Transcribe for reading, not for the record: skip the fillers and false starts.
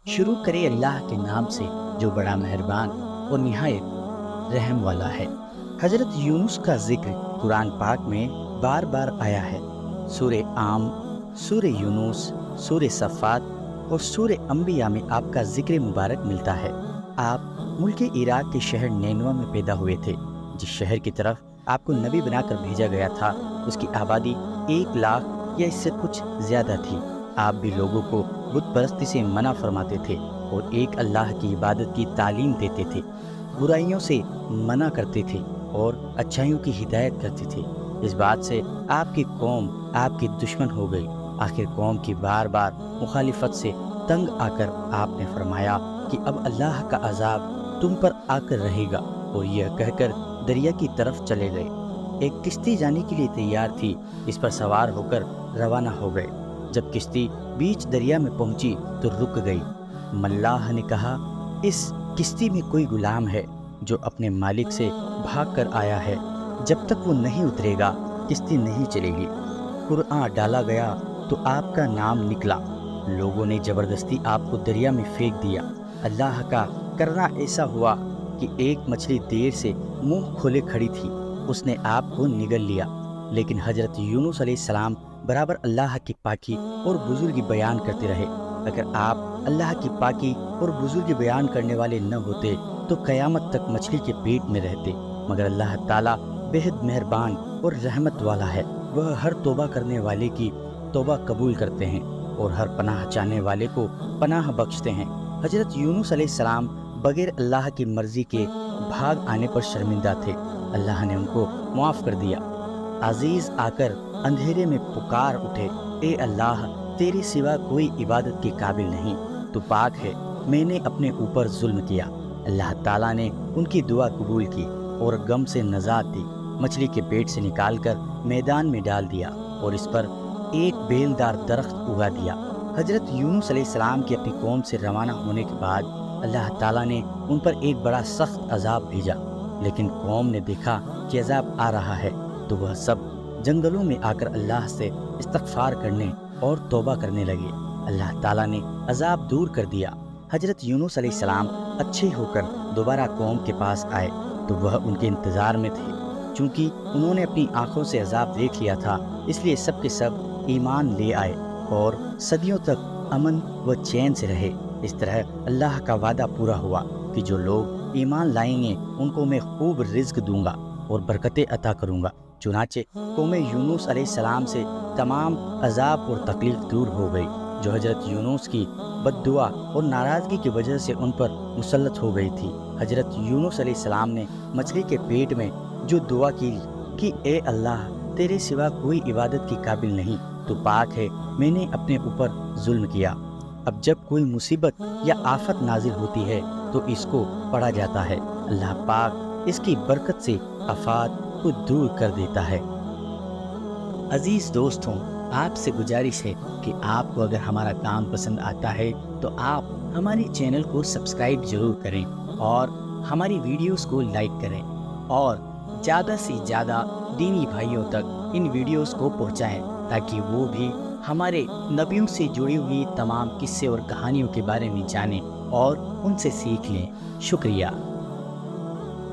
شروع کرے اللہ کے نام سے جو بڑا مہربان اور نہایت رحم والا ہے۔ حضرت یونس کا ذکر قرآن پاک میں بار بار آیا ہے۔ سورہ عام، سورہ یونس، سورہ صفات اور سورہ انبیاء میں آپ کا ذکر مبارک ملتا ہے۔ آپ ملک عراق کے شہر نینوے میں پیدا ہوئے تھے، جس شہر کی طرف آپ کو نبی بنا کر بھیجا گیا تھا۔ اس کی آبادی 1 لاکھ یا اس سے کچھ زیادہ تھی۔ آپ بھی لوگوں کو بت پرستی سے منع فرماتے تھے اور ایک اللہ کی عبادت کی تعلیم دیتے تھے، برائیوں سے منع کرتے تھے اور اچھائیوں کی ہدایت کرتے تھے۔ اس بات سے آپ کی قوم آپ کی دشمن ہو گئی۔ آخر قوم کی بار بار مخالفت سے تنگ آ کر آپ نے فرمایا کہ اب اللہ کا عذاب تم پر آ کر رہے گا، اور یہ کہہ کر دریا کی طرف چلے گئے۔ ایک کشتی جانے کے لیے تیار تھی، اس پر سوار ہو کر روانہ ہو گئے۔ جب کشتی بیچ دریا میں پہنچی تو رک گئی۔ ملاح نے کہا، اس کشتی میں کوئی غلام ہے جو اپنے مالک سے بھاگ کر آیا ہے، جب تک وہ نہیں اترے گا کشتی نہیں چلے گی۔ قرآن ڈالا گیا تو آپ کا نام نکلا۔ لوگوں نے زبردستی آپ کو دریا میں پھینک دیا۔ اللہ کا کرنا ایسا ہوا کہ ایک مچھلی دیر سے منہ کھولے کھڑی تھی، اس نے آپ کو نگل لیا۔ لیکن حضرت یونس علیہ السلام برابر اللہ کی پاکی اور بزرگی بیان کرتے رہے۔ اگر آپ اللہ کی پاکی اور بزرگی بیان کرنے والے نہ ہوتے تو قیامت تک مچھلی کے پیٹ میں رہتے، مگر اللہ تعالیٰ بہت مہربان اور رحمت والا ہے۔ وہ ہر توبہ کرنے والے کی توبہ قبول کرتے ہیں اور ہر پناہ چاہنے والے کو پناہ بخشتے ہیں۔ حضرت یونس علیہ السلام بغیر اللہ کی مرضی کے بھاگ آنے پر شرمندہ تھے۔ اللہ نے ان کو معاف کر دیا۔ عزیز آ کر اندھیرے میں پکار اٹھے، اے اللہ، تیرے سوا کوئی عبادت کے قابل نہیں، تو پاک ہے، میں نے اپنے اوپر ظلم کیا۔ اللہ تعالیٰ نے ان کی دعا قبول کی اور غم سے نجات دی۔ مچھلی کے پیٹ سے نکال کر میدان میں ڈال دیا اور اس پر ایک بیلدار درخت اگا دیا۔ حضرت یونس علیہ السلام کی اپنی قوم سے روانہ ہونے کے بعد اللہ تعالیٰ نے ان پر ایک بڑا سخت عذاب بھیجا، لیکن قوم نے دیکھا کہ عذاب آ رہا ہے تو وہ سب جنگلوں میں آ کر اللہ سے استغفار کرنے اور توبہ کرنے لگے۔ اللہ تعالیٰ نے عذاب دور کر دیا۔ حضرت یونس علیہ السلام اچھے ہو کر دوبارہ قوم کے پاس آئے تو وہ ان کے انتظار میں تھے۔ چونکہ انہوں نے اپنی آنکھوں سے عذاب دیکھ لیا تھا، اس لیے سب کے سب ایمان لے آئے اور صدیوں تک امن و چین سے رہے۔ اس طرح اللہ کا وعدہ پورا ہوا کہ جو لوگ ایمان لائیں گے ان کو میں خوب رزق دوں گا اور برکتیں عطا کروں گا۔ چنانچہ قوم یونس علیہ السلام سے تمام عذاب اور تکلیف دور ہو گئی، جو حضرت یونس کی بد دعا اور ناراضگی کی وجہ سے ان پر مسلط ہو گئی تھی۔ حضرت یونس علیہ السلام نے مچھلی کے پیٹ میں جو دعا کی کہ اے اللہ، تیرے سوا کوئی عبادت کی قابل نہیں، تو پاک ہے، میں نے اپنے اوپر ظلم کیا۔ اب جب کوئی مصیبت یا آفت نازل ہوتی ہے تو اس کو پڑھا جاتا ہے، اللہ پاک اس کی برکت سے آفات کو دور کر دیتا ہے۔ عزیز دوستوں، آپ سے گزارش ہے کہ آپ کو اگر ہمارا کام پسند آتا ہے تو آپ ہمارے چینل کو سبسکرائب ضرور کریں اور ہماری ویڈیوز کو لائک کریں، اور زیادہ سے زیادہ دینی بھائیوں تک ان ویڈیوز کو پہنچائیں تاکہ وہ بھی ہمارے نبیوں سے جڑی ہوئی تمام قصے اور کہانیوں کے بارے میں جانیں اور ان سے سیکھ لیں۔ شکریہ۔